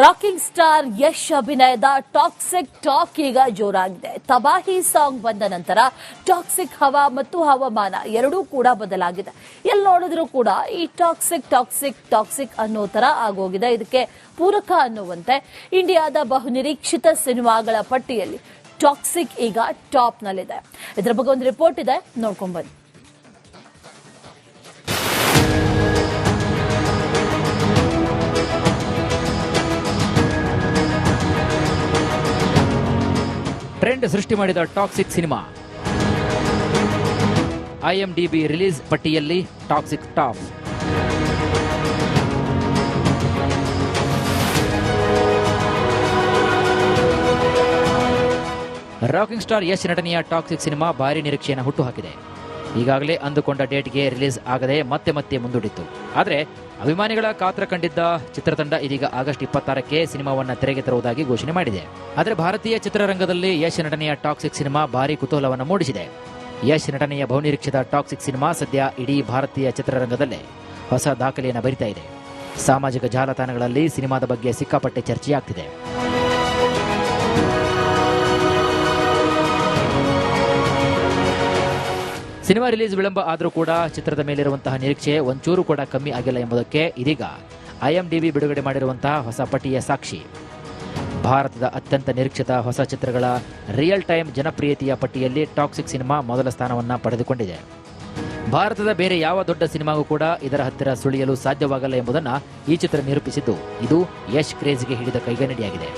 Rocking star Yash ಅಭಿನಯದ toxic talk ಈಗ ಜೋರಾಗಿದೆ. ತಬಾಹಿ song ಬಂದ ನಂತರ ಟಾಕ್ಸಿಕ್ ಹವಾ ಮತ್ತು ಹವಾಮಾನ ಎರಡೂ ಕೂಡ ಬದಲಾಗಿದೆ. ಎಲ್ಲಿ ನೋಡಿದ್ರೂ ಕೂಡ ಈ ಟಾಕ್ಸಿಕ್ ಅನ್ನೋ ತರ ಆಗೋಗಿದೆ. ಇದಕ್ಕೆ ಪೂರಕ ಅನ್ನುವಂತೆ ಇಂಡಿಯಾದ ಬಹುನಿರೀಕ್ಷಿತ ಸಿನಿಮಾಗಳ ಪಟ್ಟಿಯಲ್ಲಿ ಟಾಕ್ಸಿಕ್ ಈಗ ಟಾಪ್ನಲ್ಲಿದೆ. ಇದರ ಬಗ್ಗೆ ಒಂದು ರಿಪೋರ್ಟ್ ಇದೆ, ನೋಡ್ಕೊಂಡ್ ಬನ್ನಿ. ಟ್ರೆಂಡ್ ಸೃಷ್ಟಿ ಮಾಡಿದ ಟಾಕ್ಸಿಕ್ ಸಿನಿಮಾ IMDb ರಿಲೀಸ್ ಪಟ್ಟಿಯಲ್ಲಿ toxic top. Rocking star Yash ನಟನೆಯ ಟಾಕ್ಸಿಕ್ ಸಿನಿಮಾ ಭಾರಿ ನಿರೀಕ್ಷೆಯನ್ನು ಹುಟ್ಟುಹಾಕಿದೆ. ಈಗಾಗಲೇ ಅಂದುಕೊಂಡ ಡೇಟ್ಗೆ ರಿಲೀಸ್ ಆಗದೆ ಮತ್ತೆ ಮುಂದೂಡಿತ್ತು. ಆದರೆ ಅಭಿಮಾನಿಗಳ ಕಾತರ ಕಂಡಿದ್ದ ಚಿತ್ರತಂಡ ಇದೀಗ ಆಗಸ್ಟ್ 26ಕ್ಕೆ ಸಿನಿಮಾವನ್ನು ತೆರೆಗೆ ತರುವುದಾಗಿ ಘೋಷಣೆ ಮಾಡಿದೆ. ಆದರೆ ಭಾರತೀಯ ಚಿತ್ರರಂಗದಲ್ಲಿ ಯಶ್ ನಟನೆಯ ಟಾಕ್ಸಿಕ್ ಸಿನಿಮಾ ಭಾರಿ ಕುತೂಹಲವನ್ನು ಮೂಡಿಸಿದೆ. ಯಶ್ ನಟನೆಯ ಬಹುನಿರೀಕ್ಷಿತ ಟಾಕ್ಸಿಕ್ ಸಿನಿಮಾ ಸದ್ಯ ಇಡೀ ಭಾರತೀಯ ಚಿತ್ರರಂಗದಲ್ಲೇ ಹೊಸ ದಾಖಲೆಯನ್ನು ಬರಿತಾ ಇದೆ. ಸಾಮಾಜಿಕ ಜಾಲತಾಣಗಳಲ್ಲಿ ಸಿನಿಮಾದ ಬಗ್ಗೆ ಸಿಕ್ಕಾಪಟ್ಟೆ ಚರ್ಚೆಯಾಗ್ತಿದೆ. ಸಿನಿಮಾ ರಿಲೀಸ್ ವಿಳಂಬ ಆದರೂ ಕೂಡ ಚಿತ್ರದ ಮೇಲಿರುವಂತಹ ನಿರೀಕ್ಷೆ ಒಂಚೂರು ಕೂಡ ಕಮ್ಮಿ ಆಗಿಲ್ಲ ಎಂಬುದಕ್ಕೆ ಇದೀಗ IMDb ಬಿಡುಗಡೆ ಮಾಡಿರುವಂತಹ ಹೊಸ ಪಟ್ಟಿಯ ಸಾಕ್ಷಿ. ಭಾರತದ ಅತ್ಯಂತ ನಿರೀಕ್ಷಿತ ಹೊಸ ಚಿತ್ರಗಳ ರಿಯಲ್ ಟೈಮ್ ಜನಪ್ರಿಯತೆಯ ಪಟ್ಟಿಯಲ್ಲಿ ಟಾಕ್ಸಿಕ್ ಸಿನಿಮಾ ಮೊದಲ ಸ್ಥಾನವನ್ನು ಪಡೆದುಕೊಂಡಿದೆ. ಭಾರತದ ಬೇರೆ ಯಾವ ದೊಡ್ಡ ಸಿನಿಮಾಗೂ ಕೂಡ ಇದರ ಹತ್ತಿರ ಸುಳಿಯಲು ಸಾಧ್ಯವಾಗಲ್ಲ ಎಂಬುದನ್ನು ಈ ಚಿತ್ರ ನಿರೂಪಿಸಿದ್ದು, ಇದು ಯಶ್ ಕ್ರೇಜ್ಗೆ ಹಿಡಿದ ಕೈಗನ್ನಡಿಯಾಗಿದೆ.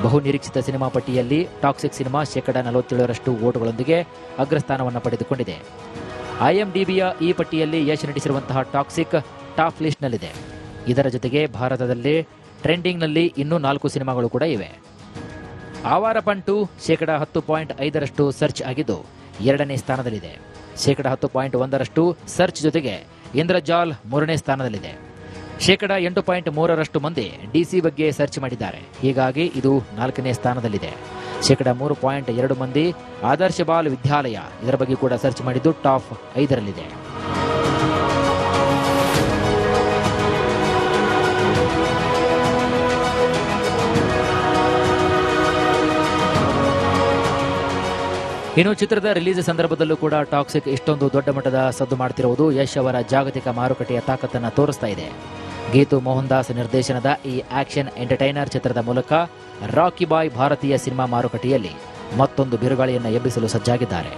ಬಹು ನಿರೀಕ್ಷಿತ ಸಿನಿಮಾ ಪಟ್ಟಿಯಲ್ಲಿ ಟಾಕ್ಸಿಕ್ ಸಿನಿಮಾ 47% ವೋಟುಗಳೊಂದಿಗೆ ಅಗ್ರಸ್ಥಾನವನ್ನು ಪಡೆದುಕೊಂಡಿದೆ. IMDbಯ ಈ ಪಟ್ಟಿಯಲ್ಲಿ ಯಶ್ ನಟಿಸಿರುವಂತಹ ಟಾಕ್ಸಿಕ್ ಟಾಪ್ ಲಿಸ್ಟ್ನಲ್ಲಿದೆ. ಇದರ ಜೊತೆಗೆ ಭಾರತದಲ್ಲಿ ಟ್ರೆಂಡಿಂಗ್ನಲ್ಲಿ ಇನ್ನೂ 4 ಸಿನಿಮಾಗಳು ಕೂಡ ಇವೆ. ಆವಾರ ಪಂಟು 10.5% ಸರ್ಚ್ ಆಗಿದ್ದು 2ನೇ ಸ್ಥಾನದಲ್ಲಿದೆ. 10.1% ಸರ್ಚ್ ಜೊತೆಗೆ ಇಂದ್ರಜಾಲ್ 3ನೇ ಸ್ಥಾನದಲ್ಲಿದೆ. 8.3% ಮಂದಿ DC ಬಗ್ಗೆ ಸರ್ಚ್ ಮಾಡಿದ್ದಾರೆ. ಹೀಗಾಗಿ ಇದು 4ನೇ ಸ್ಥಾನದಲ್ಲಿದೆ. 3.2% ಮಂದಿ ಆದರ್ಶ ಬಾಲ್ ವಿದ್ಯಾಲಯ ಇದರ ಬಗ್ಗೆ ಕೂಡ ಸರ್ಚ್ ಮಾಡಿದ್ದು ಟಾಪ್ 5ರಲ್ಲಿದೆ. ಇನ್ನು ಚಿತ್ರದ ರಿಲೀಸ್ ಸಂದರ್ಭದಲ್ಲೂ ಕೂಡ ಟಾಕ್ಸಿಕ್ ಇಷ್ಟೊಂದು ದೊಡ್ಡ ಮಟ್ಟದ ಸದ್ದು ಮಾಡುತ್ತಿರುವುದು ಯಶ್ ಅವರ ಜಾಗತಿಕ ಮಾರುಕಟ್ಟೆಯ ತಾಕತ್ತನ್ನು ತೋರಿಸ್ತಾ ಇದೆ. ಗೀತು ಮೋಹನ್ ದಾಸ್ ನಿರ್ದೇಶನದ ಈ ಆಕ್ಷನ್ ಎಂಟರ್ಟೈನರ್ ಚಿತ್ರದ ಮೂಲಕ ರಾಕಿ ಬಾಯ್ ಭಾರತೀಯ ಸಿನಿಮಾ ಮಾರುಕಟ್ಟೆಯಲ್ಲಿ ಮತ್ತೊಂದು ಬಿರುಗಾಳಿಯನ್ನು ಎಬ್ಬಿಸಲು ಸಜ್ಜಾಗಿದ್ದಾರೆ.